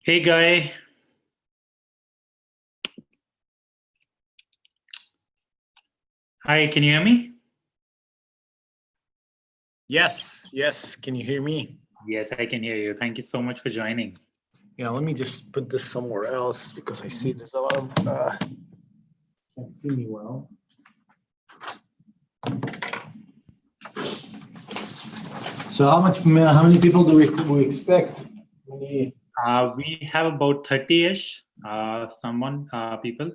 Hey, Guy. Hi, can you hear me? Yes. Can you hear me? Yes, I can hear you. Thank you so much for joining. Yeah, let me just put this somewhere else because I see there's a lot of can't see me well. So how many people do we expect? We have about 30-ish people.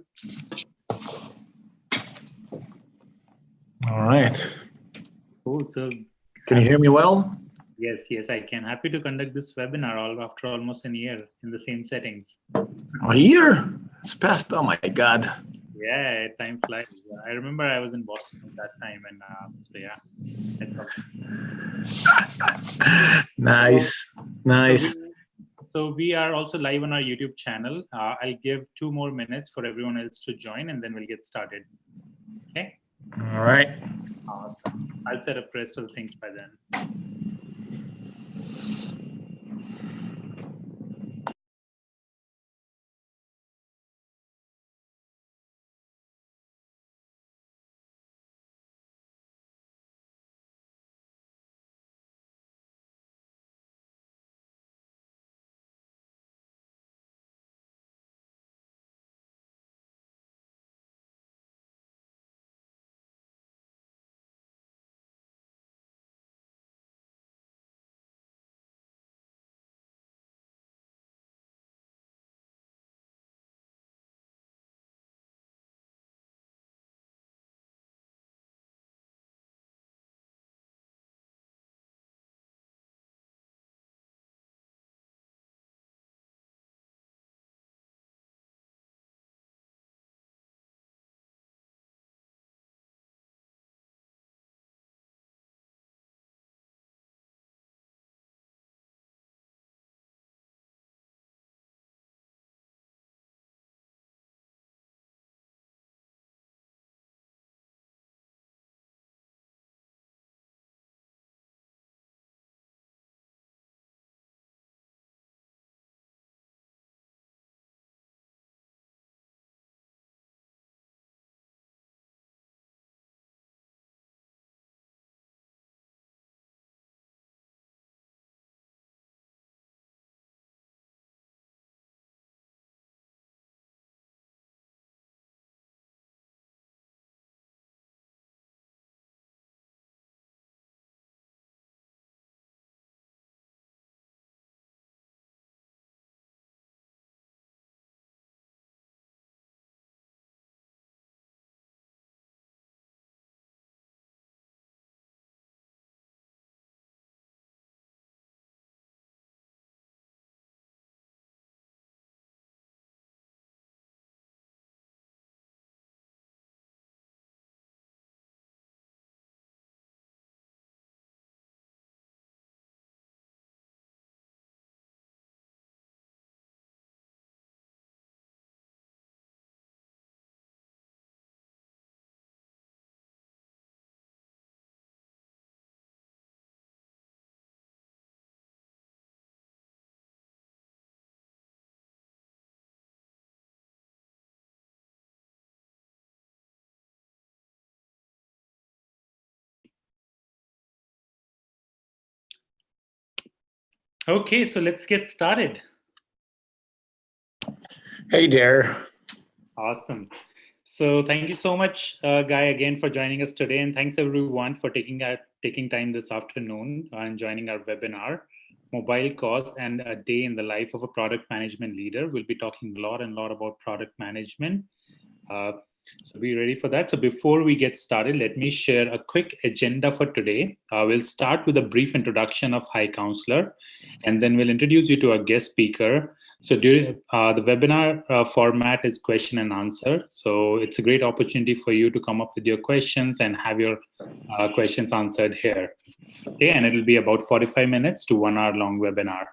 All right. Cool. So Can you hear me well? yes, I can. Happy to conduct this webinar after almost a year in the same settings. A year? It's past. Oh my God. Yeah, time flies. I remember I was in Boston at that time, and so yeah. Nice. So we are also live on our YouTube channel. I'll give 2 more minutes for everyone else to join, and then we'll get started. Okay. All right. Awesome. I'll set up the rest of the things by then. Okay, so let's get started. Hey there. Awesome. So thank you so much, Guy, again for joining us today, and thanks everyone for taking time this afternoon and joining our webinar, MobileCause and a Day in the Life of a Product Management Leader. We'll be talking a lot about product management. So be ready for that. So before we get started, let me share a quick agenda for today. We'll start with a brief introduction of High Counselor, and then we'll introduce you to our guest speaker. So during the webinar format is question and answer. So it's a great opportunity for you to come up with your questions and have your questions answered here. Okay, and it'll be about 45 minutes to 1 hour long webinar.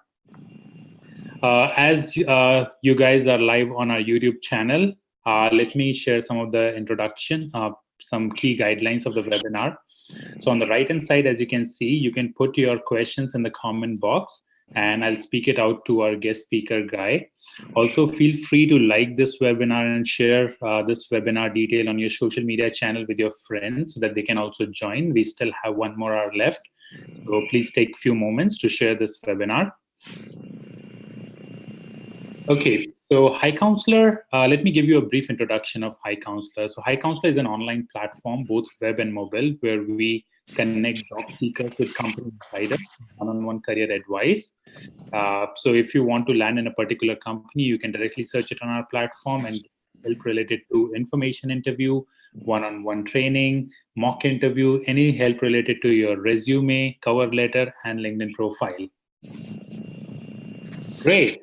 As you guys are live on our YouTube channel, let me share some of the introduction, some key guidelines of the webinar. So on the right-hand side, as you can see, you can put your questions in the comment box, and I'll speak it out to our guest speaker, Guy. Also, feel free to like this webinar and share this webinar detail on your social media channel with your friends so that they can also join. We still have 1 more hour left. So please take a few moments to share this webinar. Okay, so High Counselor, let me give you a brief introduction of High Counselor. So High Counselor is an online platform, both web and mobile, where we connect job seekers with company insiders, one-on-one career advice. So if you want to land in a particular company, you can directly search it on our platform and get help related to information interview, one-on-one training, mock interview, any help related to your resume, cover letter, and LinkedIn profile. Great.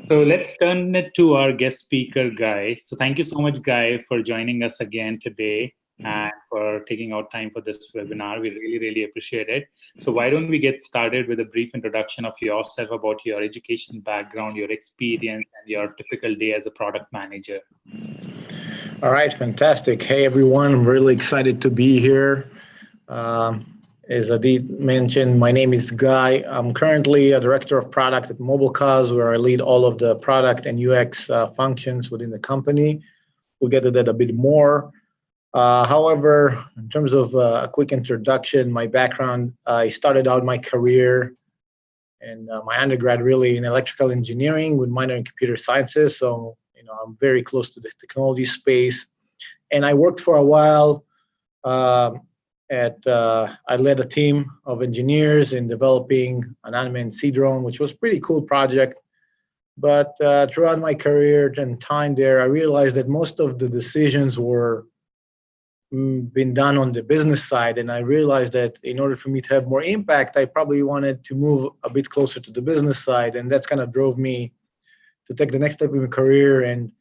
So let's turn it to our guest speaker, Guy. So thank you so much, Guy, for joining us again today and for taking out time for this webinar. We really, really appreciate it. So why don't we get started with a brief introduction of yourself, about your education background, your experience, and your typical day as a product manager. All right, fantastic. Hey, everyone. I'm really excited to be here. As Adit mentioned, my name is Guy. I'm currently a director of product at MobileCause, where I lead all of the product and UX functions within the company. We'll get to that a bit more. However, in terms of a quick introduction, my background, I started out my career and my undergrad really in electrical engineering with minor in computer sciences. So, I'm very close to the technology space. And I worked for a while I led a team of engineers in developing an unmanned sea drone, which was a pretty cool project. But throughout my career and time there, I realized that most of the decisions were been done on the business side. And I realized that in order for me to have more impact, I probably wanted to move a bit closer to the business side. And that's kind of drove me to take the next step in my career and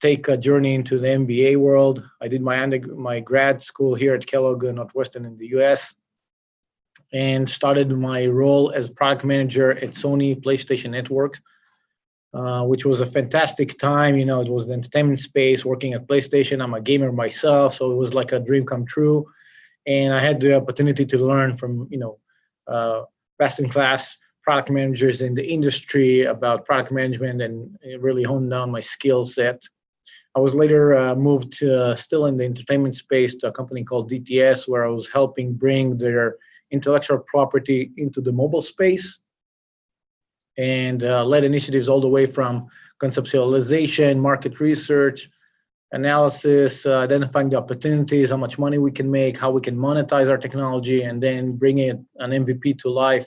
take a journey into the MBA world. I did my grad school here at Kellogg Northwestern in the US and started my role as product manager at Sony PlayStation Networks, which was a fantastic time. It was the entertainment space, working at PlayStation. I'm a gamer myself, so it was like a dream come true. And I had the opportunity to learn from, best-in-class product managers in the industry about product management and really hone down my skill set. I was later moved to, still in the entertainment space, to a company called DTS, where I was helping bring their intellectual property into the mobile space and led initiatives all the way from conceptualization, market research, analysis, identifying the opportunities, how much money we can make, how we can monetize our technology, and then bringing an MVP to life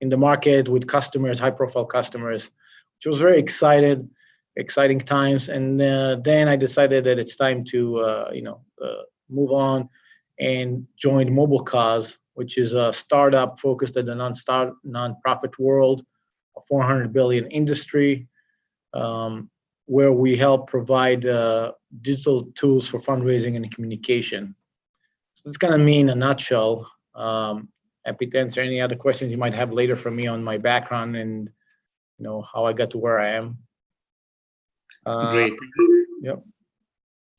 in the market with customers, high-profile customers, which was very exciting times. And then I decided that it's time to move on and joined MobileCause, which is a startup focused at the nonprofit world, a 400 billion industry, where we help provide digital tools for fundraising and communication. So that's kind of me in a nutshell. Happy to answer any other questions you might have later from me on my background and how I got to where I am. Great.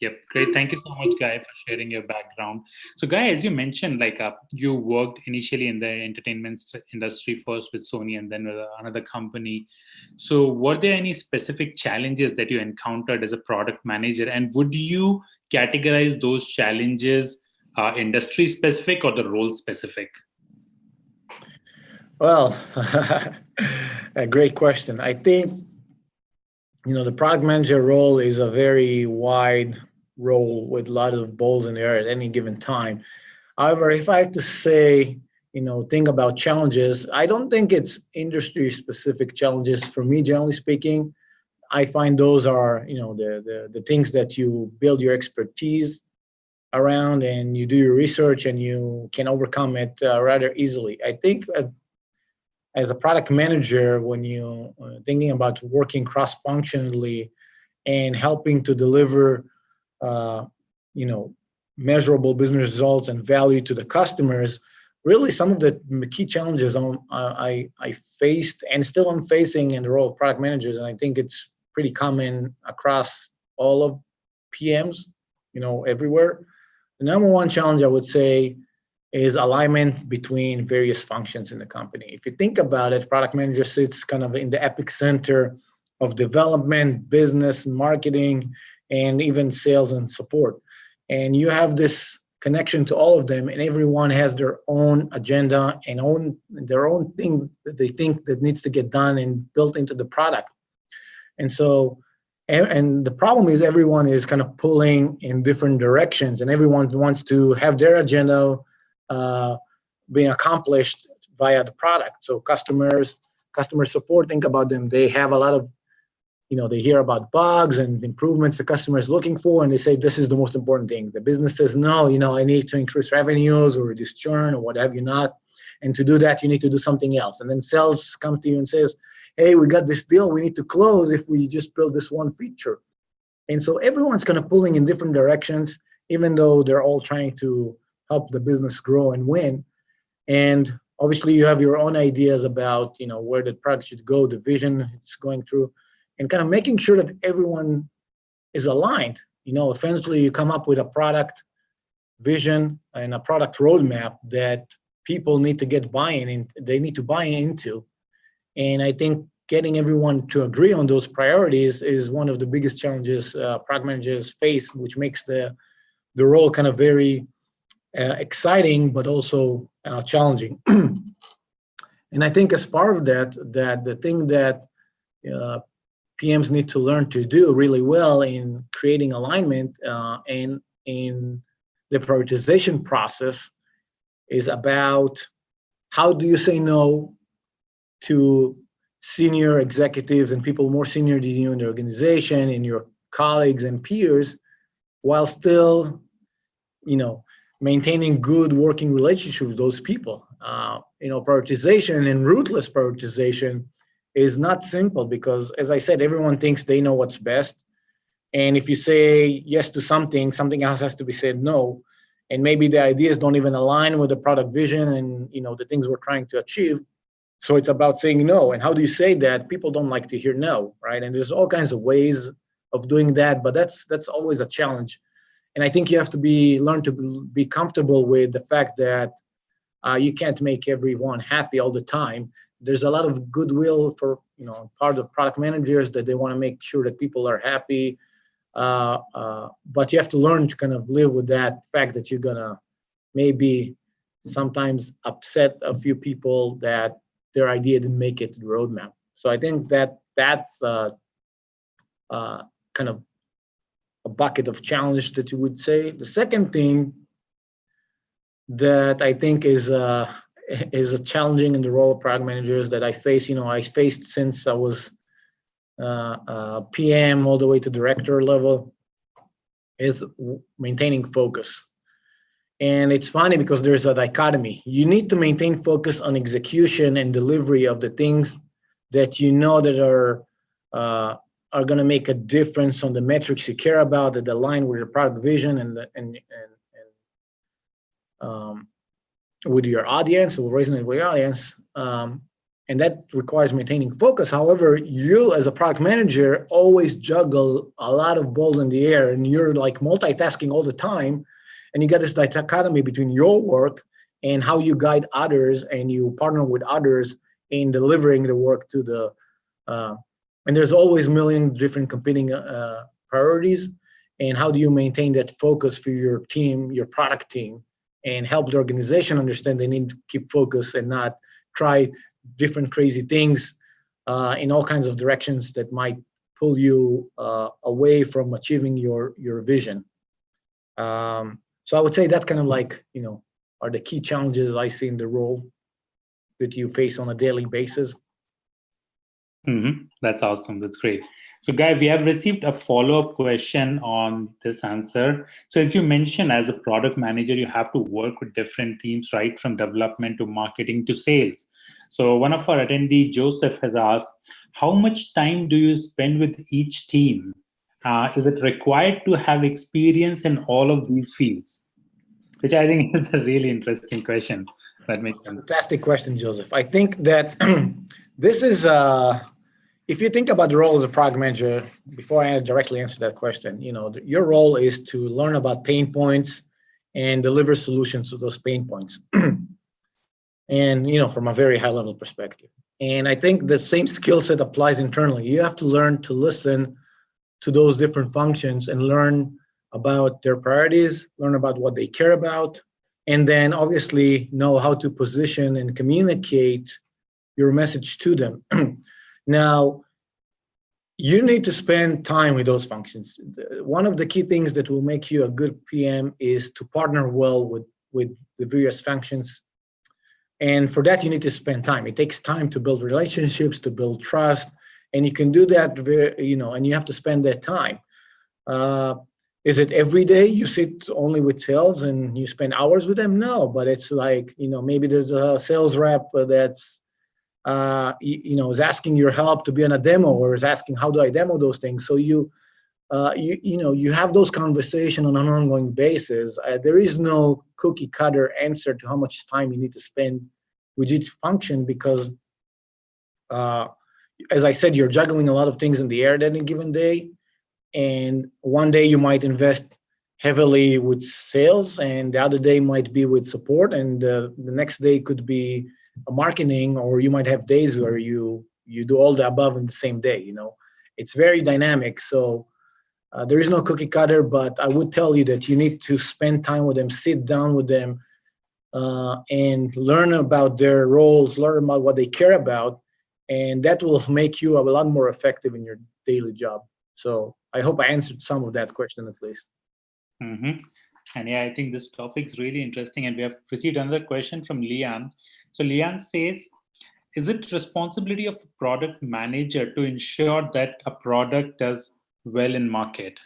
Yep. Great. Thank you so much, Guy, for sharing your background. So, Guy, as you mentioned, you worked initially in the entertainment industry first with Sony and then with another company. So, were there any specific challenges that you encountered as a product manager? And would you categorize those challenges industry specific or the role specific? Well, a great question. I think the product manager role is a very wide role with a lot of balls in the air at any given time. However, if I have to say, think about challenges, I don't think it's industry specific challenges for me, generally speaking. I find those are, the things that you build your expertise around and you do your research and you can overcome it rather easily. I think as a product manager, when you thinking about working cross-functionally and helping to deliver, measurable business results and value to the customers, really some of the key challenges I faced and still am facing in the role of product managers, and I think it's pretty common across all of PMs, everywhere. The number one challenge I would say is alignment between various functions in the company. If you think about it, product manager sits kind of in the epicenter of development, business, marketing, and even sales and support. And you have this connection to all of them, and everyone has their own agenda and their own thing that they think that needs to get done and built into the product. And so, and the problem is everyone is kind of pulling in different directions, and everyone wants to have their agenda being accomplished via the product. So customer support, think about them. They have a lot of, they hear about bugs and improvements the customer is looking for, and they say, this is the most important thing. The business says, no, I need to increase revenues or reduce churn or what have you not. And to do that, you need to do something else. And then sales come to you and says, hey, we got this deal we need to close if we just build this one feature. And so everyone's kind of pulling in different directions, even though they're all trying to help the business grow and win. And obviously you have your own ideas about, where the product should go, the vision it's going through, and kind of making sure that everyone is aligned. Eventually you come up with a product vision and a product roadmap that people need to get buy-in in, they need to buy into. And I think getting everyone to agree on those priorities is one of the biggest challenges product managers face, which makes the role kind of very exciting, but also challenging. And I think as part of that the thing that PMs need to learn to do really well in creating alignment and in the prioritization process is about how do you say no to senior executives and people more senior than you in the organization and your colleagues and peers, while still, maintaining good working relationships with those people. Prioritization and ruthless prioritization is not simple because, as I said, everyone thinks they know what's best. And if you say yes to something else has to be said no. And maybe the ideas don't even align with the product vision and, the things we're trying to achieve. So it's about saying no. And how do you say that? People don't like to hear no, right? And there's all kinds of ways of doing that, but that's always a challenge. And I think you have to learn to be comfortable with the fact that you can't make everyone happy all the time. There's a lot of goodwill for, part of product managers that they want to make sure that people are happy. But you have to learn to kind of live with that fact that you're gonna maybe sometimes upset a few people that their idea didn't make it to the roadmap. So I think that's kind of a bucket of challenge that you would say. The second thing that I think is challenging in the role of product managers that I face, I faced since I was PM all the way to director level, is maintaining focus. And it's funny because there's a dichotomy. You need to maintain focus on execution and delivery of the things that that are going to make a difference on the metrics you care about, that align with your product vision and with your audience, or resonate with your audience. And that requires maintaining focus. However, you as a product manager always juggle a lot of balls in the air, and you're like multitasking all the time. And you got this dichotomy between your work and how you guide others, and you partner with others in delivering the work to the. And there's always a million different competing priorities. And how do you maintain that focus for your team, your product team, and help the organization understand they need to keep focus and not try different crazy things in all kinds of directions that might pull you away from achieving your vision. So I would say that kind of like, are the key challenges I see in the role that you face on a daily basis. Mm-hmm. That's awesome. That's great. So, Guy, we have received a follow-up question on this answer. So, as you mentioned, as a product manager, you have to work with different teams, right, from development to marketing to sales. So, one of our attendees, Joseph, has asked, how much time do you spend with each team? Is it required to have experience in all of these fields? Which I think is a really interesting question. That makes sense. Fantastic question, Joseph. I think that this is, if you think about the role of the product manager, before I directly answer that question, your role is to learn about pain points and deliver solutions to those pain points. And from a very high level perspective. And I think the same skill set applies internally. You have to learn to listen to those different functions and learn about their priorities, learn about what they care about, and then obviously know how to position and communicate your message to them. Now, you need to spend time with those functions. One of the key things that will make you a good PM is to partner well with the various functions. And for that, you need to spend time. It takes time to build relationships, to build trust, and you can do that, and you have to spend that time. Is it every day you sit only with sales and you spend hours with them? No, but it's like, maybe there's a sales rep that's, is asking your help to be on a demo, or is asking, how do I demo those things? So you have those conversations on an ongoing basis. There is no cookie cutter answer to how much time you need to spend with each function, because as I said, you're juggling a lot of things in the air at any given day. And one day you might invest heavily with sales, and the other day might be with support, and the next day could be marketing, or you might have days where you do all the above in the same day. It's very dynamic. So there is no cookie cutter, but I would tell you that you need to spend time with them, sit down with them, and learn about their roles, learn about what they care about, and that will make you a lot more effective in your daily job. So I hope I answered some of that question at least. Mm-hmm. And yeah, I think this topic is really interesting. And we have received another question from Leanne. So Leanne says, is it responsibility of a product manager to ensure that a product does well in market?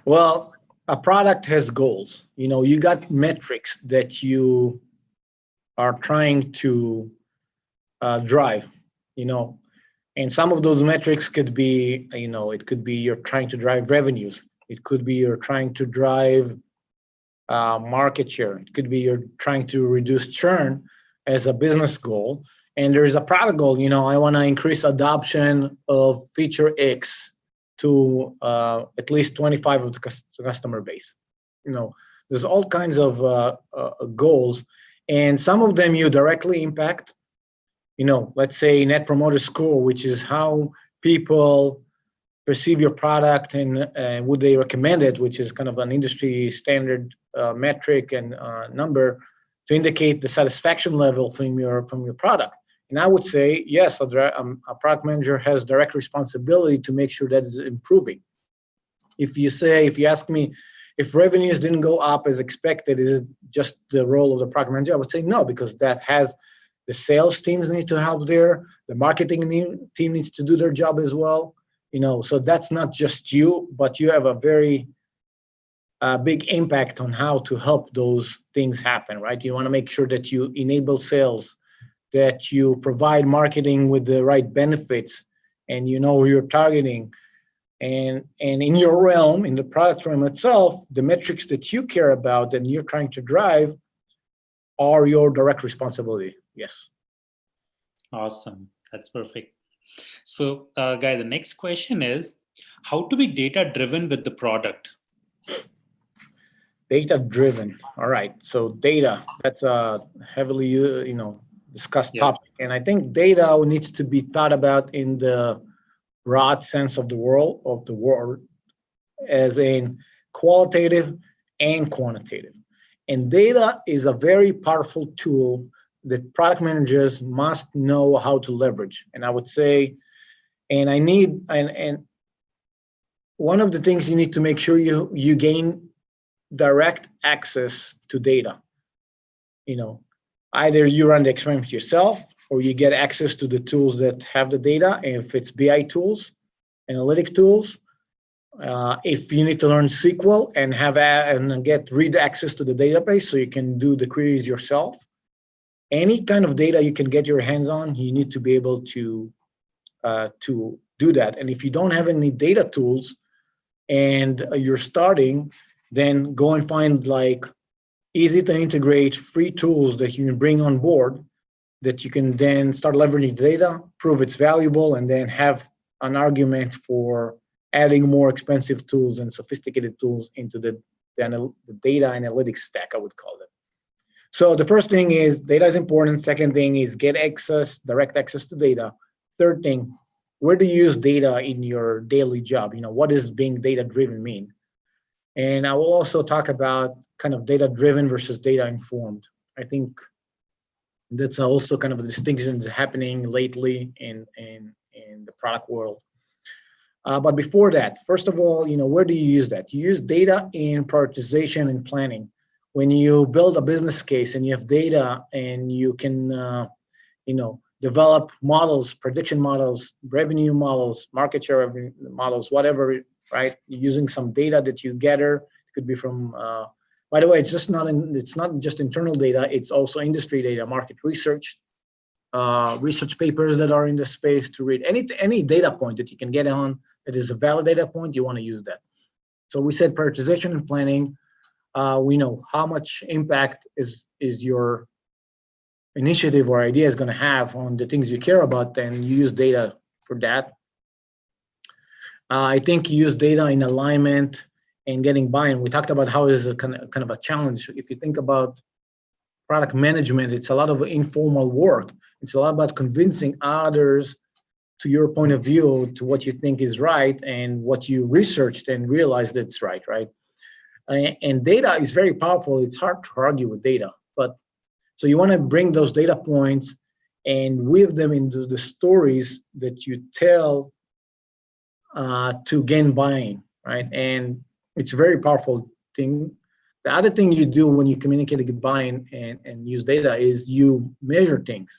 Well, a product has goals. You got metrics that you are trying to drive, and some of those metrics could be, it could be you're trying to drive revenues. It could be you're trying to drive market share. It could be you're trying to reduce churn as a business goal. And there's a product goal, I want to increase adoption of feature X to at least 25 of the customer base. There's all kinds of goals, and some of them you directly impact. Let's say Net Promoter Score, which is how people perceive your product and would they recommend it, which is kind of an industry standard metric and number to indicate the satisfaction level from your product. And I would say, yes, a product manager has direct responsibility to make sure that is improving. If you ask me, if revenues didn't go up as expected, is it just the role of the product manager? I would say no, because that has the sales teams need to help there. The marketing team needs to do their job as well. So that's not just you, but you have a very big impact on how to help those things happen, right? You want to make sure that you enable sales, that you provide marketing with the right benefits, and who you're targeting. And in your realm, in the product realm itself, the metrics that you care about and you're trying to drive are your direct responsibility. Yes. Awesome. That's perfect. So, Guy, the next question is, how to be data-driven with the product? Data-driven. All right. So data, that's a heavily discussed topic. And I think data needs to be thought about in the broad sense of the word, as in qualitative and quantitative. And data is a very powerful tool that product managers must know how to leverage. And I would say, and one of the things you need to make sure you gain direct access to data. Either you run the experiment yourself, or you get access to the tools that have the data. And if it's BI tools, analytic tools, if you need to learn SQL and read access to the database so you can do the queries yourself, any kind of data you can get your hands on, you need to be able to do that. And if you don't have any data tools and you're starting, then go and find easy to integrate free tools that you can bring on board, that you can then start leveraging data, prove it's valuable, and then have an argument for adding more expensive tools and sophisticated tools into the data analytics stack, I would call it. So the first thing is data is important. Second thing is get access, direct access to data. Third thing, where do you use data in your daily job? What does being data driven mean? And I will also talk about kind of data driven versus data informed. I think that's also kind of a distinction that's happening lately in the product world. But before that, first of all, where do you use that? You use data in prioritization and planning. When you build a business case and you have data and you can, develop models, prediction models, revenue models, market share revenue models, whatever, right? You're using some data that you gather. It could be from, by the way, it's not just internal data, it's also industry data, market research, research papers that are in the space to read. Any data point that you can get on that is a valid data point, you want to use that. So we said prioritization and planning. We know how much impact is your initiative or idea is going to have on the things you care about, and you use data for that. I think you use data in alignment and getting buy-in. We talked about how it is a kind of a challenge. If you think about product management, it's a lot of informal work. It's a lot about convincing others to your point of view, to what you think is right, and what you researched and realized it's right? And data is very powerful. It's hard to argue with data, but so you want to bring those data points and weave them into the stories that you tell to gain buy-in, right? And it's a very powerful thing. The other thing you do when you communicate a good buy-in and use data is you measure things.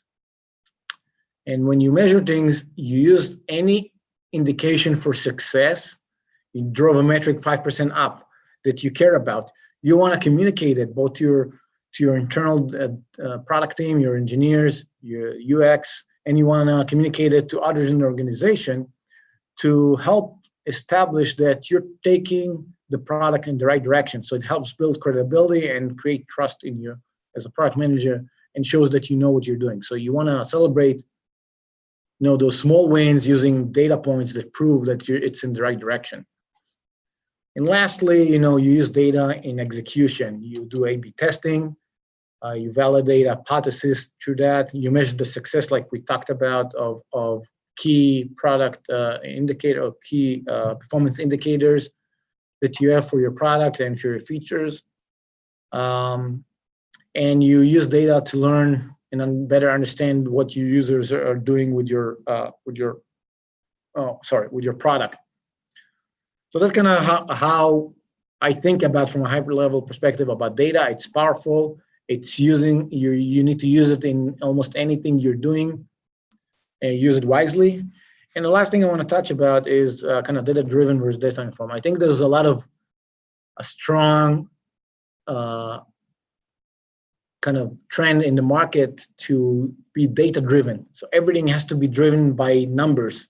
And when you measure things, you use any indication for success. You drove a metric 5% up that you care about. You want to communicate it both to your internal product team, your engineers, your UX, and you want to communicate it to others in the organization to help establish that you're taking the product in the right direction. So it helps build credibility and create trust in you as a product manager and shows that you know what you're doing. So you want to celebrate those small wins using data points that prove that it's in the right direction. And lastly, you use data in execution. You do A/B testing, you validate hypothesis through that. You measure the success, like we talked about, of key product indicator or key performance indicators that you have for your product and for your features. And you use data to learn and better understand what your users are doing with your product. So that's kind of how I think about, from a hyper level perspective, about data. It's powerful. It's you need to use it in almost anything you're doing, and use it wisely. And the last thing I want to touch about is kind of data driven versus data informed. I think there's a strong kind of trend in the market to be data driven. So everything has to be driven by numbers,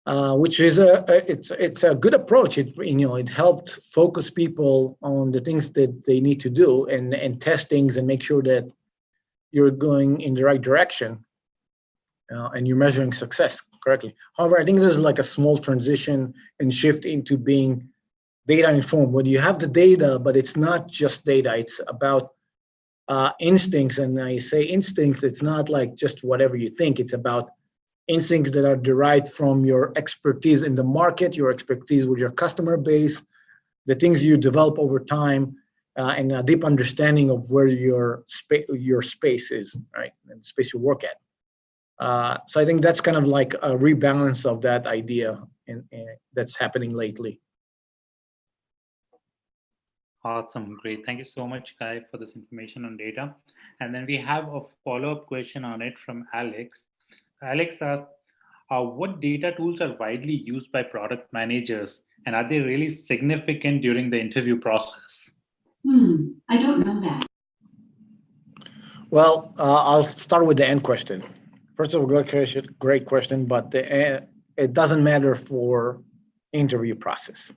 which is it's a good approach. It helped focus people on the things that they need to do and test things and make sure that you're going in the right direction and you're measuring success correctly. However, I think there's like a small transition and shift into being data informed, where you have the data, but it's not just data. It's about instincts, and I say instincts, it's not like just whatever you think. It's about instincts that are derived from your expertise in the market, your expertise with your customer base, the things you develop over time, and a deep understanding of where your space is, right, and the space you work at. So I think that's kind of like a rebalance of that idea, and that's happening lately. Awesome, great. Thank you so much, Kai, for this information on data. And then we have a follow-up question on it from Alex. Alex asked, what data tools are widely used by product managers, and are they really significant during the interview process? I don't know that. Well, I'll start with the end question. First of all, great question, but it doesn't matter for interview process.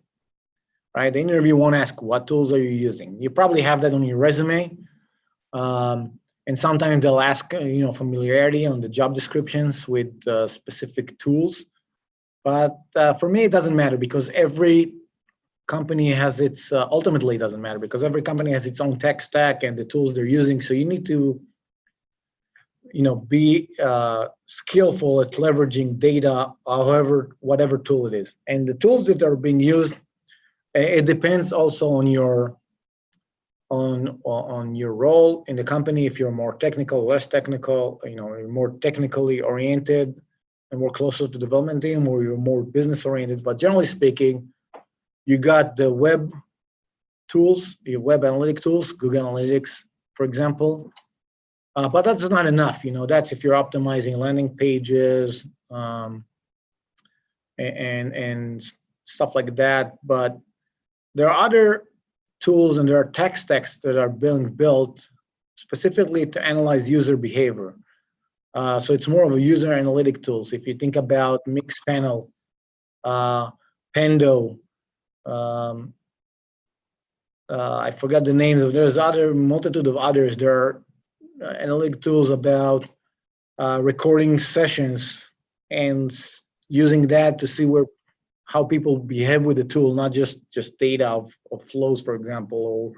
Right? The interview won't ask what tools are you using. You probably have that on your resume, and sometimes they'll ask familiarity on the job descriptions with specific tools. But for me, it doesn't matter because every company has its, ultimately it doesn't matter because every company has its own tech stack and the tools they're using. So you need to, be skillful at leveraging data, however, whatever tool it is. And the tools that are being used, it depends also on your role in the company. If you're more technical, less technical, you're more technically oriented and more closer to development team, or you're more business oriented. But generally speaking, you got the web tools, your web analytic tools, Google Analytics, for example. But that's not enough. That's if you're optimizing landing pages and stuff like that. But there are other tools and there are tech stacks that are being built specifically to analyze user behavior. So it's more of a user analytic tools. If you think about Mixpanel, Pendo, I forgot the names of. There's other multitude of others. There are analytic tools about recording sessions and using that to see how people behave with the tool, not just data of flows, for example, or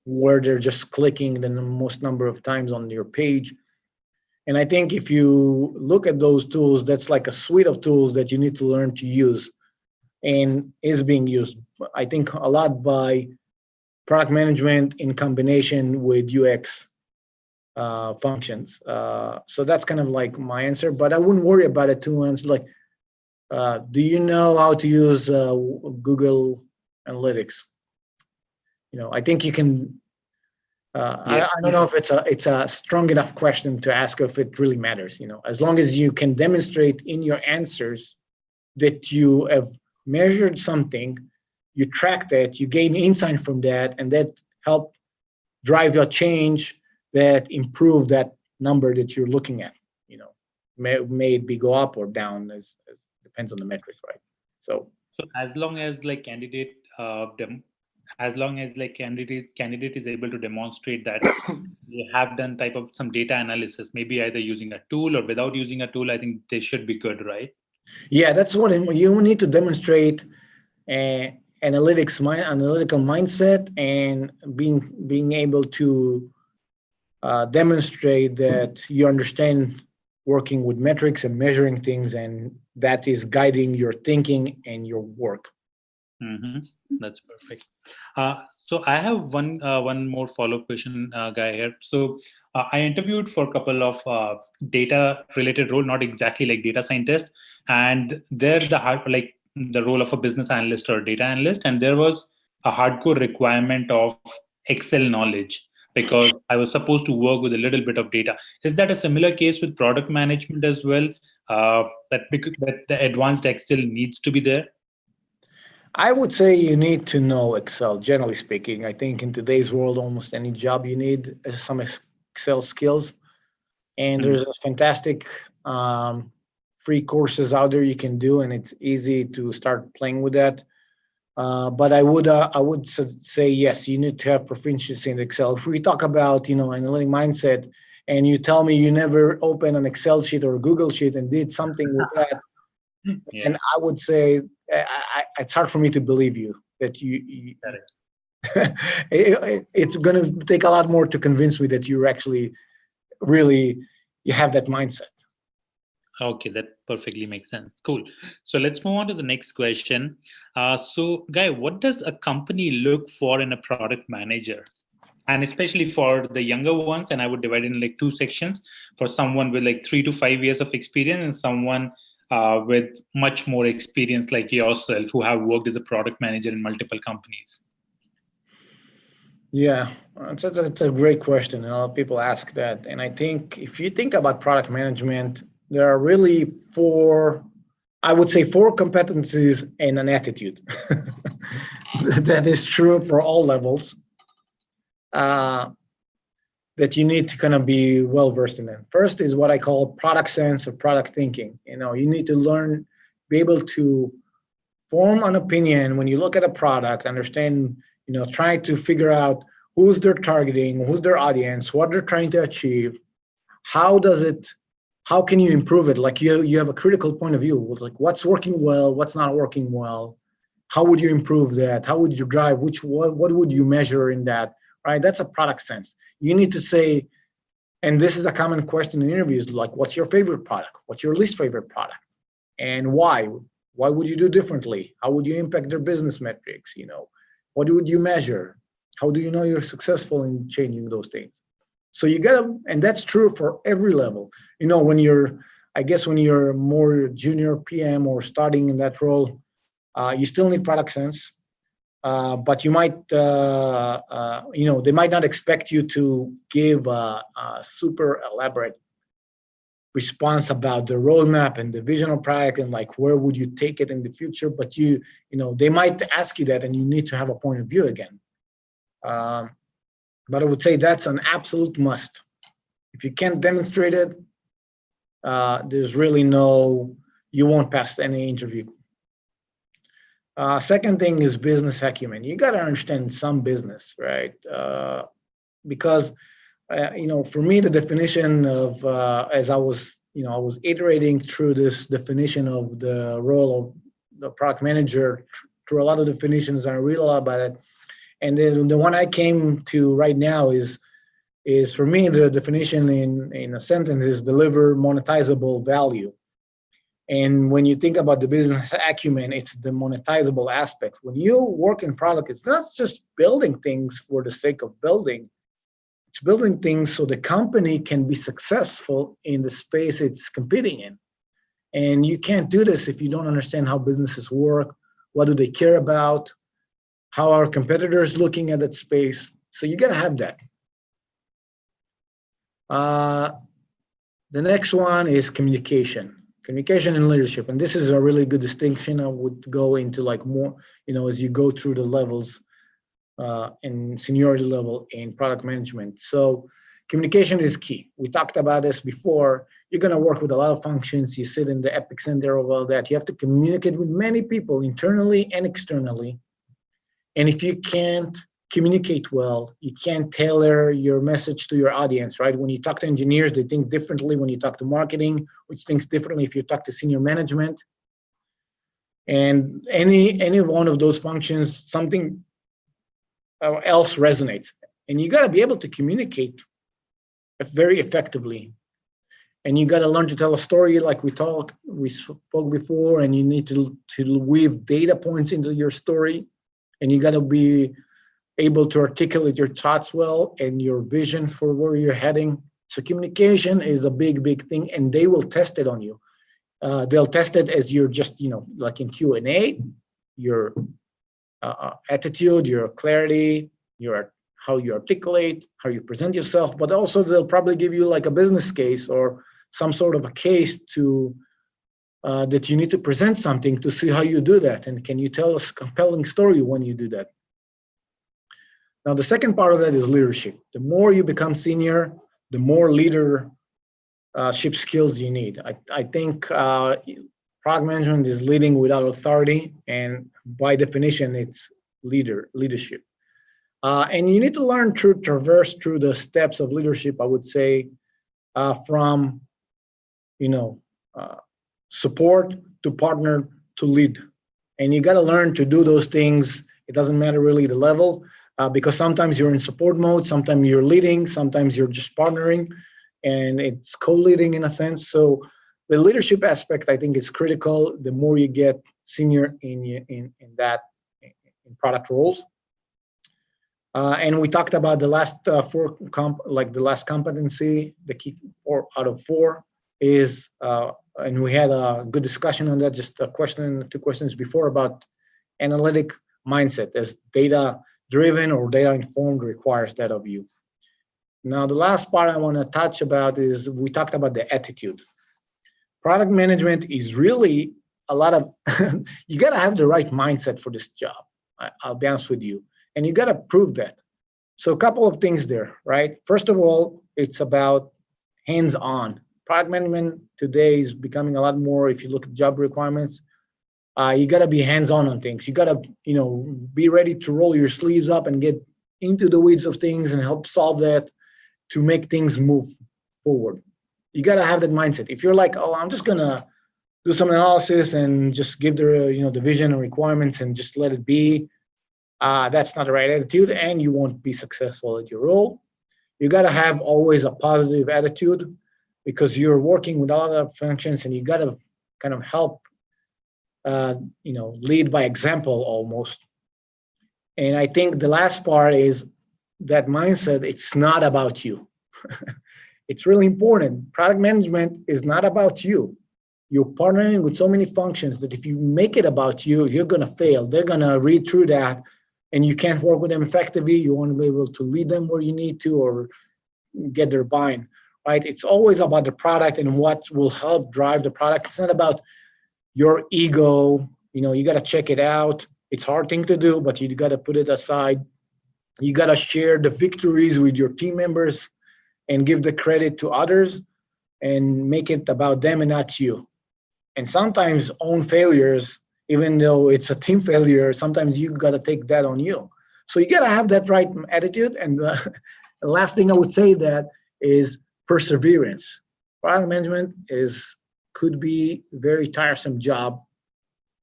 where they're just clicking the most number of times on your page. And I think if you look at those tools, that's like a suite of tools that you need to learn to use and is being used, I think, a lot by product management in combination with UX functions. So that's kind of like my answer, but I wouldn't worry about it too much. Like, do you know how to use Google Analytics? I think you can. I don't know if it's a strong enough question to ask if it really matters. As long as you can demonstrate in your answers that you have measured something, you tracked it, you gain insight from that, and that helped drive your change that improve that number that you're looking at. May it be go up or down, as depends on the metrics, right? So as long as candidate is able to demonstrate that they have done type of some data analysis, maybe either using a tool or without using a tool, I think they should be good, right? Yeah, that's what you need to demonstrate. Analytical mindset and being able to demonstrate that you understand working with metrics and measuring things, and that is guiding your thinking and your work. Mm-hmm. That's perfect. So I have one more follow-up question, Guy, here. So I interviewed for a couple of data-related role, not exactly like data scientist, and there the role of a business analyst or data analyst, and there was a hardcore requirement of Excel knowledge because I was supposed to work with a little bit of data. Is that a similar case with product management as well? That the advanced Excel needs to be there? I would say you need to know Excel, generally speaking. I think in today's world, almost any job you need some Excel skills. And there's fantastic free courses out there you can do, and it's easy to start playing with that. But I would say, yes, you need to have proficiency in Excel. If we talk about, analytic mindset, and you tell me you never opened an Excel sheet or a Google sheet and did something with that, yeah. And I would say it's hard for me to believe you that you it's going to take a lot more to convince me that you actually really you have that mindset. Okay, that perfectly makes sense. Cool. So let's move on to the next question. So, Guy, what does a company look for in a product manager? And especially for the younger ones, and I would divide it in two sections, for someone with 3 to 5 years of experience and someone with much more experience like yourself who have worked as a product manager in multiple companies. Yeah, that's a great question. And a lot of people ask that. And I think if you think about product management, there are really four competencies and an attitude. That is true for all levels. That you need to kind of be well versed in them. First is what I call product sense or product thinking. You need to be able to form an opinion when you look at a product, understand, trying to figure out who's they're targeting, who's their audience, what they're trying to achieve, how how can you improve it? Like you have a critical point of view, like what's working well, what's not working well, how would you improve that? How would you drive? What would you measure in that? Right? That's a product sense. You need to say, and this is a common question in interviews, like what's your favorite product? What's your least favorite product? And why? Why would you do differently? How would you impact their business metrics? What would you measure? How do you know you're successful in changing those things? So you gotta, and that's true for every level. When you're more junior PM or starting in that role, you still need product sense, but you might, they might not expect you to give a super elaborate response about the roadmap and the vision of product and like where would you take it in the future. But they might ask you that, and you need to have a point of view again. But I would say that's an absolute must. If you can't demonstrate it, there's really you won't pass any interview. Second thing is business acumen. You got to understand some business, right? Because, for me, the definition of, as I was iterating through this definition of the role of the product manager through a lot of definitions, I read a lot about it. And then the one I came to right now is for me, the definition in a sentence is deliver monetizable value. And when you think about the business acumen, it's the monetizable aspect. When you work in product, it's not just building things for the sake of building. It's building things so the company can be successful in the space it's competing in. And you can't do this if you don't understand how businesses work, what do they care about, how are competitors looking at that space. So you got to have that. The next one is communication and leadership. And this is a really good distinction. I would go into like more, as you go through the levels and seniority level in product management. So communication is key. We talked about this before. You're going to work with a lot of functions. You sit in the epicenter of all that. You have to communicate with many people internally and externally. And if you can't communicate well, you can't tailor your message to your audience, right? When you talk to engineers, they think differently. When you talk to marketing, which thinks differently if you talk to senior management. And any one of those functions, something else resonates. And you got to be able to communicate very effectively. And you got to learn to tell a story like we spoke before, and you need to weave data points into your story. And you got to be able to articulate your thoughts well and your vision for where you're heading. So communication is a big thing, and they will test it on you. They'll test it as you're just, like in Q&A, your attitude, your clarity, how you articulate, how you present yourself, but also they'll probably give you like a business case or some sort of a case to that you need to present something to see how you do that. And can you tell us a compelling story when you do that? Now, the second part of that is leadership. The more you become senior, the more leadership skills you need. I think product management is leading without authority, and by definition, it's leadership. And you need to learn to traverse through the steps of leadership, I would say, from support to partner to lead. And you got to learn to do those things. It doesn't matter really the level, because sometimes you're in support mode, sometimes you're leading, sometimes you're just partnering, and it's co-leading in a sense. So the leadership aspect, I think, is critical the more you get senior in product roles. And we talked about the last the last competency, the key 4 out of 4 is, and we had a good discussion on that, just a question, 2 questions before, about analytic mindset, as data-driven or data-informed requires that of you. Now, the last part I want to touch about is we talked about the attitude. Product management is really a lot of, you got to have the right mindset for this job. I'll be honest with you. And you got to prove that. So a couple of things there, right? First of all, it's about hands-on. Product management today is becoming a lot more, if you look at job requirements, you got to be hands-on on things. You got to, be ready to roll your sleeves up and get into the weeds of things and help solve that to make things move forward. You got to have that mindset. If you're like, oh, I'm just gonna do some analysis and just give the vision and requirements and just let it be, that's not the right attitude, and you won't be successful at your role. You got to have always a positive attitude, because you're working with a lot of functions, and you got to kind of help, lead by example almost. And I think the last part is that mindset. It's not about you. It's really important. Product management is not about you. You're partnering with so many functions that if you make it about you, you're going to fail. They're going to read through that, and you can't work with them effectively. You won't be able to lead them where you need to or get their buy-in, right? It's always about the product and what will help drive the product. It's not about your ego. You got to check it out. It's a hard thing to do, but you got to put it aside. You got to share the victories with your team members and give the credit to others and make it about them and not you. And sometimes own failures, even though it's a team failure, sometimes you got to take that on you. So you got to have that right attitude. And the last thing I would say that is perseverance. Product management could be a very tiresome job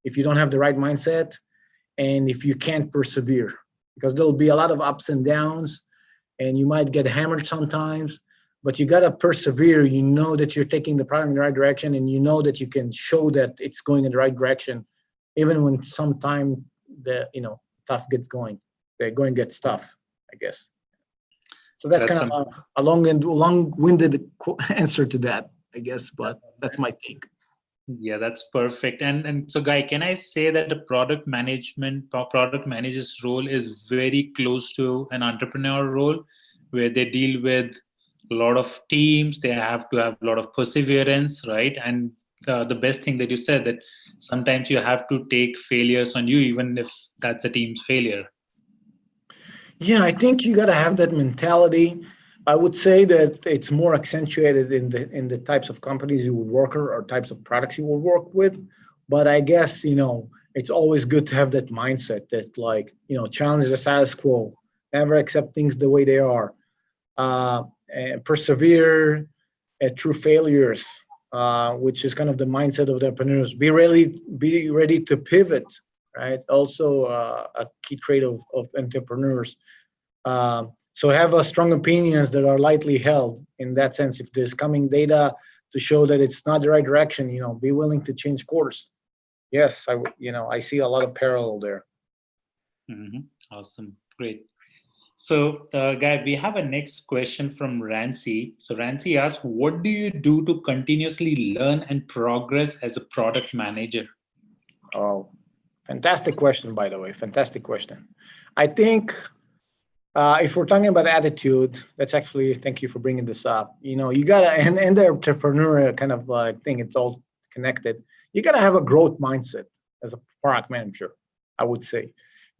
if you don't have the right mindset and if you can't persevere, because there'll be a lot of ups and downs and you might get hammered sometimes, but you got to persevere. You know that you're taking the product in the right direction, and you know that you can show that it's going in the right direction, even when sometime tough gets going. The going gets tough, I guess. So that's kind of a long-winded answer to that, I guess, but that's my take. Yeah, that's perfect. And so, Guy, can I say that the product manager's role is very close to an entrepreneur role, where they deal with a lot of teams, they have to have a lot of perseverance, right? And the best thing that you said, that sometimes you have to take failures on you, even if that's a team's failure. Yeah, I think you got to have that mentality. I would say that it's more accentuated in the types of companies you would work or types of products you will work with. But I guess, it's always good to have that mindset that challenge the status quo, never accept things the way they are, and persevere through failures, which is kind of the mindset of the entrepreneurs. Be ready to pivot, right? Also a key trait of entrepreneurs. So have strong opinions that are lightly held. In that sense, if there's coming data to show that it's not the right direction, be willing to change course. Yes, I see a lot of parallel there. Mm-hmm. Awesome, great. So, Guy, we have a next question from Rancy. So Rancy asks, what do you do to continuously learn and progress as a product manager? Oh, fantastic question, by the way. Fantastic question. I think if we're talking about attitude, that's actually, thank you for bringing this up. You gotta, and the entrepreneur kind of thing, it's all connected. You gotta have a growth mindset as a product manager, I would say.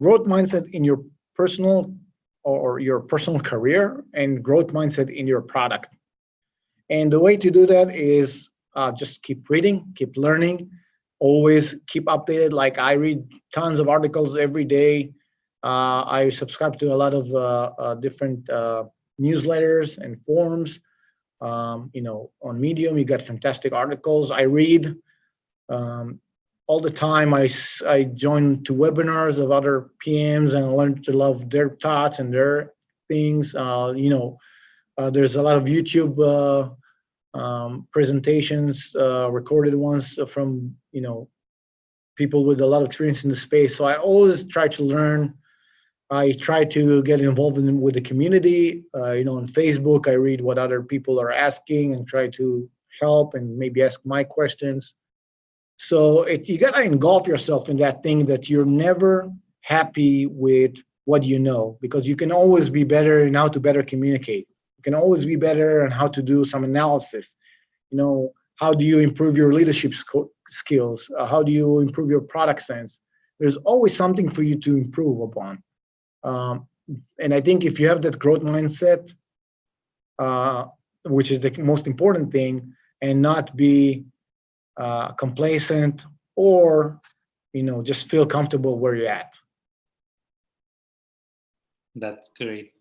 Growth mindset in your personal or your personal career, and growth mindset in your product. And the way to do that is just keep reading, keep learning, always keep updated. Like I read tons of articles every day. I subscribe to a lot of different newsletters and forums. On Medium, you got fantastic articles. I read all the time. I join to webinars of other PMs and learn to love their thoughts and their things. There's a lot of YouTube presentations, recorded ones from people with a lot of experience in the space. So I always try to learn. I try to get involved with the community. On Facebook, I read what other people are asking and try to help and maybe ask my questions. So you got to engulf yourself in that thing that you're never happy with what you know, because you can always be better in how to better communicate. You can always be better in how to do some analysis. How do you improve your leadership skills? How do you improve your product sense? There's always something for you to improve upon. And I think if you have that growth mindset, which is the most important thing, and not be complacent or just feel comfortable where you're at. That's great.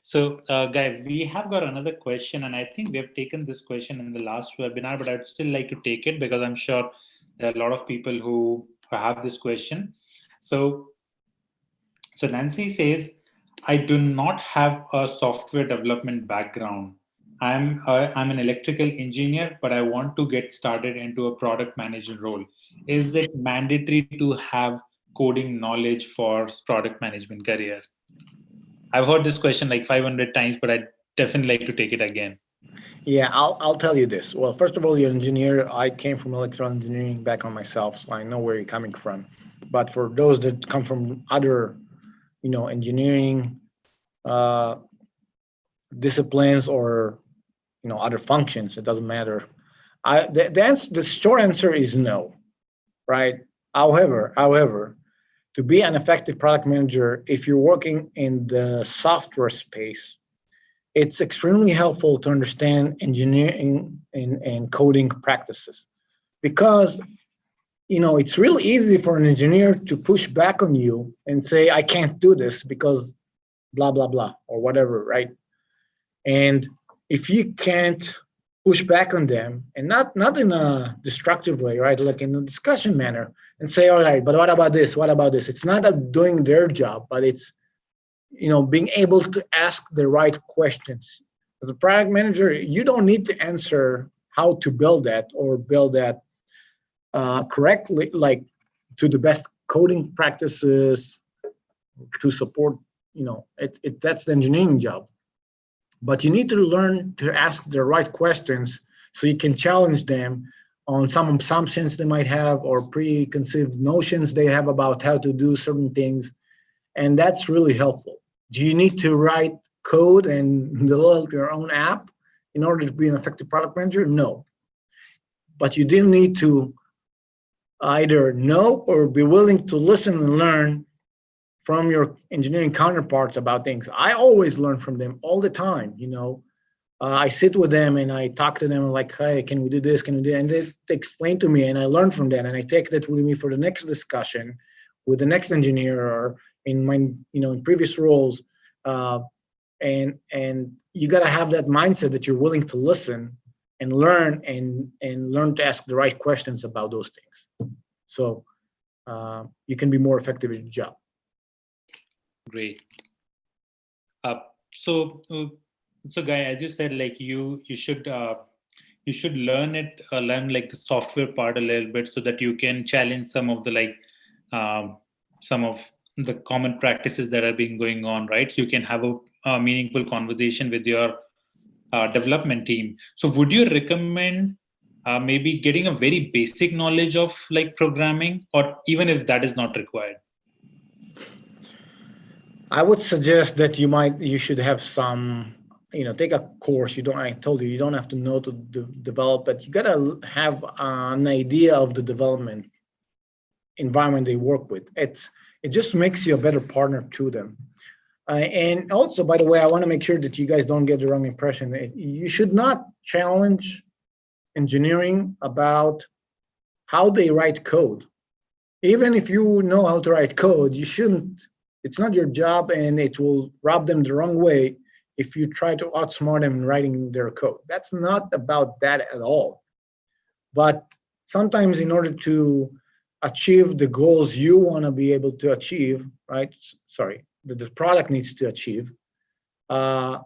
So, Guy, we have got another question, and I think we have taken this question in the last webinar, but I'd still like to take it because I'm sure there are a lot of people who have this question. So Nancy says, I do not have a software development background. I'm an electrical engineer, but I want to get started into a product manager role. Is it mandatory to have coding knowledge for product management career? I've heard this question like 500 times, but I'd definitely like to take it again. Yeah, I'll tell you this. Well, first of all, you're an engineer. I came from electrical engineering background myself, so I know where you're coming from. But for those that come from other, engineering uh, disciplines or other functions, it doesn't matter. The short answer is no, right? However, to be an effective product manager, if you're working in the software space, it's extremely helpful to understand engineering and coding practices, because it's really easy for an engineer to push back on you and say, I can't do this because blah blah blah or whatever, right? And if you can't push back on them, and not in a destructive way, right, like in a discussion manner, and say, all right, but what about this, what about this, it's not doing their job, but it's being able to ask the right questions. As a product manager, you don't need to answer how to build that or build that correctly, like to the best coding practices to support. That's the engineering job. But you need to learn to ask the right questions so you can challenge them on some assumptions they might have or preconceived notions they have about how to do certain things. And that's really helpful. Do you need to write code and develop your own app in order to be an effective product manager? No. But you do need to either know or be willing to listen and learn from your engineering counterparts about things. I always learn from them all the time. I sit with them and I talk to them like, hey, can we do this? Can we do that? And they explain to me and I learn from that and I take that with me for the next discussion with the next engineer or in my, in previous roles. And you got to have that mindset that you're willing to listen and learn and learn to ask the right questions about those things. So you can be more effective at your job. Great. So Guy, as you said, like you should learn like the software part a little bit so that you can challenge some of the some of the common practices that are being going on, right? So you can have a meaningful conversation with your development team. So would you recommend maybe getting a very basic knowledge of like programming, or even if that is not required? I would suggest that you should have some, take a course. I told you don't have to know to develop, but you gotta have an idea of the development environment they work with. It just makes you a better partner to them. And also, by the way, I want to make sure that you guys don't get the wrong impression. You should not challenge engineering about how they write code. Even if you know how to write code, you shouldn't. It's not your job, and it will rub them the wrong way if you try to outsmart them in writing their code. That's not about that at all. But sometimes in order to achieve the goals you want to be able to achieve, right? Sorry, that the product needs to achieve, and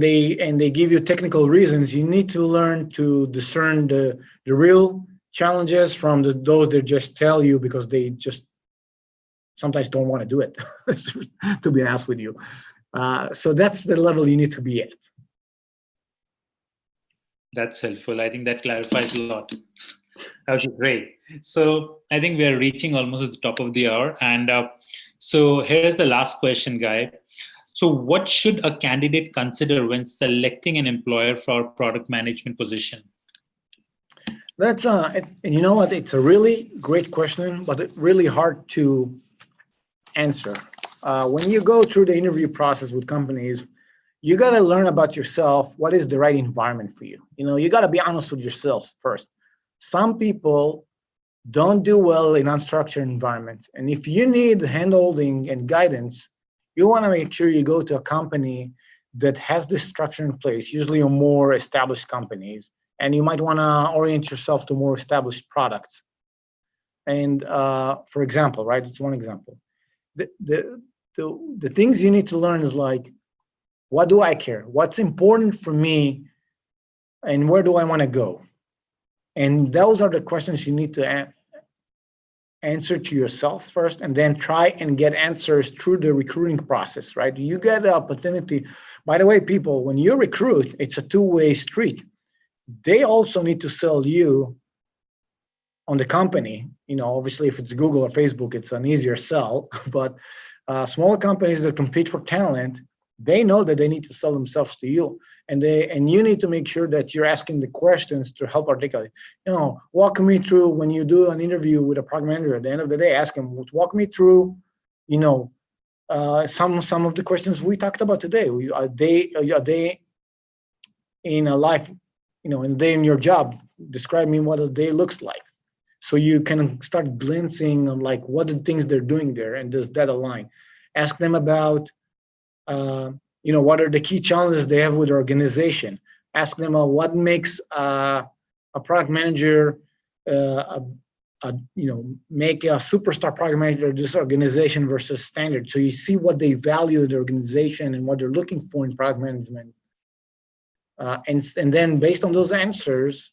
they give you technical reasons, you need to learn to discern the real challenges from those that just tell you because they just sometimes don't want to do it, to be honest with you. So that's the level you need to be at. That's helpful. I think that clarifies a lot. That was great. So I think we are reaching almost at the top of the hour. And so here's the last question, Guy. So what should a candidate consider when selecting an employer for a product management position? That's you know what? It's a really great question, but it's really hard to answer. When you go through the interview process with companies, you got to learn about yourself. What is the right environment for you? You got to be honest with yourself first. Some people don't do well in unstructured environments. And if you need handholding and guidance, you want to make sure you go to a company that has this structure in place, usually on more established companies, and you might want to orient yourself to more established products. And for example, right, it's one example. The things you need to learn is like, what do I care? What's important for me? And where do I want to go? And those are the questions you need to answer to yourself first, and then try and get answers through the recruiting process, right? You get the opportunity. By the way, people, when you recruit, it's a two-way street. They also need to sell you on the company. You know, obviously, if it's Google or Facebook, it's an easier sell. But smaller companies that compete for talent, they know that they need to sell themselves to you, and you need to make sure that you're asking the questions to help articulate. You know, walk me through when you do an interview with a product manager. At the end of the day, ask them, walk me through, you know, some of the questions we talked about today. Are they in a life, you know, in a day in your job? Describe me what a day looks like, so you can start glancing on like what are the things they're doing there, and does that align? Ask them about you know, what are the key challenges they have with their organization? Ask them what makes a product manager, you know, make a superstar product manager of this organization versus standard. So you see what they value in the organization and what they're looking for in product management. And then based on those answers,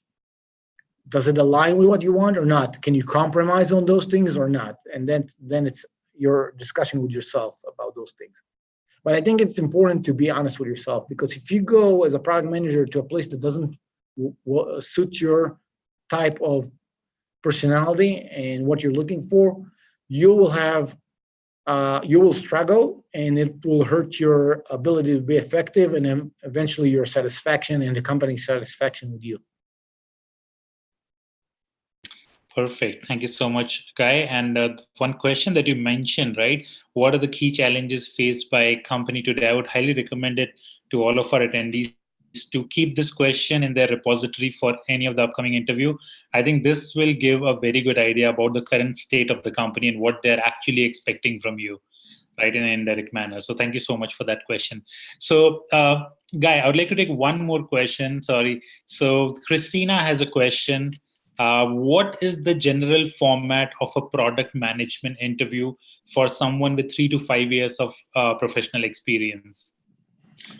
does it align with what you want or not? Can you compromise on those things or not? And then it's your discussion with yourself about those things. But I think it's important to be honest with yourself, because if you go as a product manager to a place that doesn't suit your type of personality and what you're looking for, you will struggle, and it will hurt your ability to be effective, and then eventually your satisfaction and the company's satisfaction with you. Perfect. Thank you so much, Guy. And one question that you mentioned, right? What are the key challenges faced by a company today? I would highly recommend it to all of our attendees to keep this question in their repository for any of the upcoming interview. I think this will give a very good idea about the current state of the company and what they're actually expecting from you, right, in an indirect manner. So thank you so much for that question. So Guy, I would like to take one more question. Sorry. So Christina has a question. What is the general format of a product management interview for someone with 3 to 5 years of professional experience?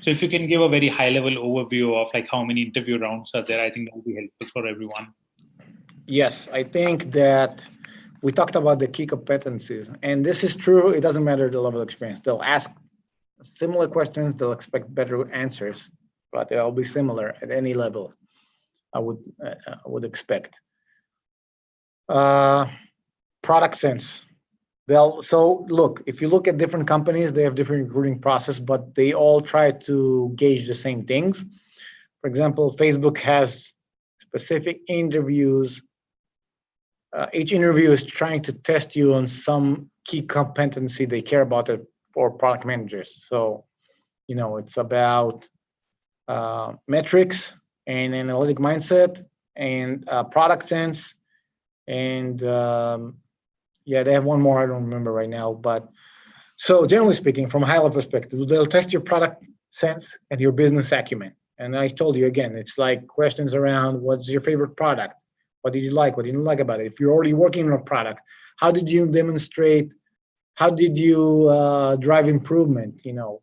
So if you can give a very high-level overview of like how many interview rounds are there, I think that will be helpful for everyone. Yes, I think that we talked about the key competencies, and this is true. It doesn't matter the level of experience. They'll ask similar questions. They'll expect better answers, but they'll be similar at any level. I would expect. Product sense. Well, so look, if you look at different companies, they have different recruiting process, but they all try to gauge the same things. For example, Facebook has specific interviews. Each interview is trying to test you on some key competency they care about it for product managers. So, you know, it's about metrics and analytic mindset and product sense. And yeah, they have one more, I don't remember right now. But so generally speaking, from a high level perspective, they'll test your product sense and your business acumen. And I told you again, it's like questions around what's your favorite product? What did you like? What did you like about it? If you're already working on a product, how did you demonstrate? How did you drive improvement? You know,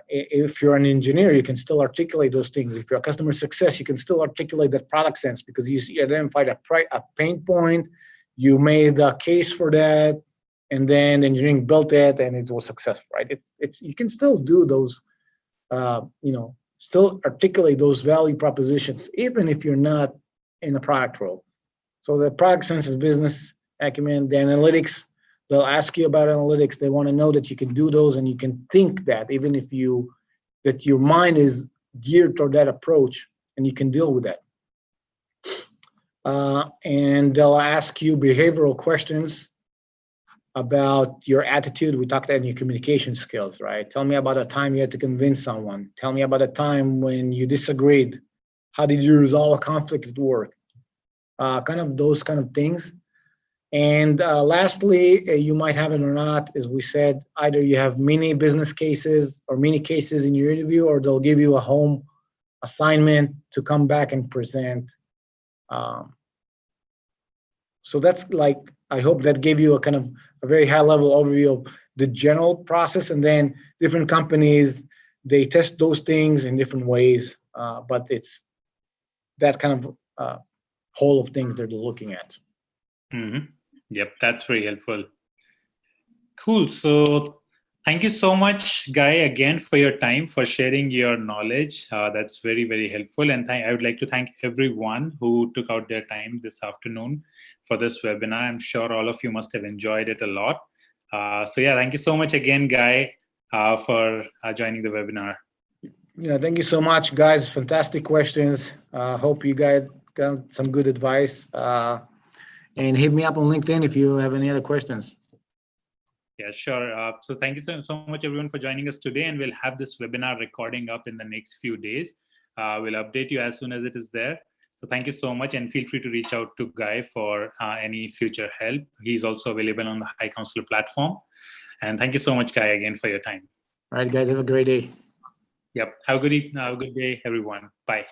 if you're an engineer, you can still articulate those things. If you're a customer success, you can still articulate that product sense because you identified a pain point, you made a case for that, and then engineering built it, and it was successful, right? You can still do those, you know, still articulate those value propositions, even if you're not in a product role. So the product sense is business acumen. The analytics, they'll ask you about analytics. They want to know that you can do those and you can think that, even if that your mind is geared toward that approach and you can deal with that. And they'll ask you behavioral questions about your attitude. We talked about your communication skills, right? Tell me about a time you had to convince someone. Tell me about a time when you disagreed. How did you resolve a conflict at work? Kind of those kind of things. And lastly, you might have it or not, as we said, either you have mini business cases or mini cases in your interview, or they'll give you a home assignment to come back and present. So that's like, I hope that gave you a kind of a very high level overview of the general process, and then different companies, they test those things in different ways, but it's that kind of whole of things that they're looking at. Mm-hmm. Yep, that's very helpful. Cool. So thank you so much, Guy, again for your time, for sharing your knowledge. That's very, very helpful. And I would like to thank everyone who took out their time this afternoon for this webinar. I'm sure all of you must have enjoyed it a lot. So yeah, thank you so much again, Guy, for joining the webinar. Yeah, thank you so much, guys. Fantastic questions. Hope you guys got some good advice. And hit me up on LinkedIn if you have any other questions. Yeah, sure. So thank you so much, everyone, for joining us today. And we'll have this webinar recording up in the next few days. We'll update you as soon as it is there. So thank you so much. And feel free to reach out to Guy for any future help. He's also available on the High Counselor platform. And thank you so much, Guy, again for your time. All right, guys, have a great day. Yep. Have a good day, everyone. Bye.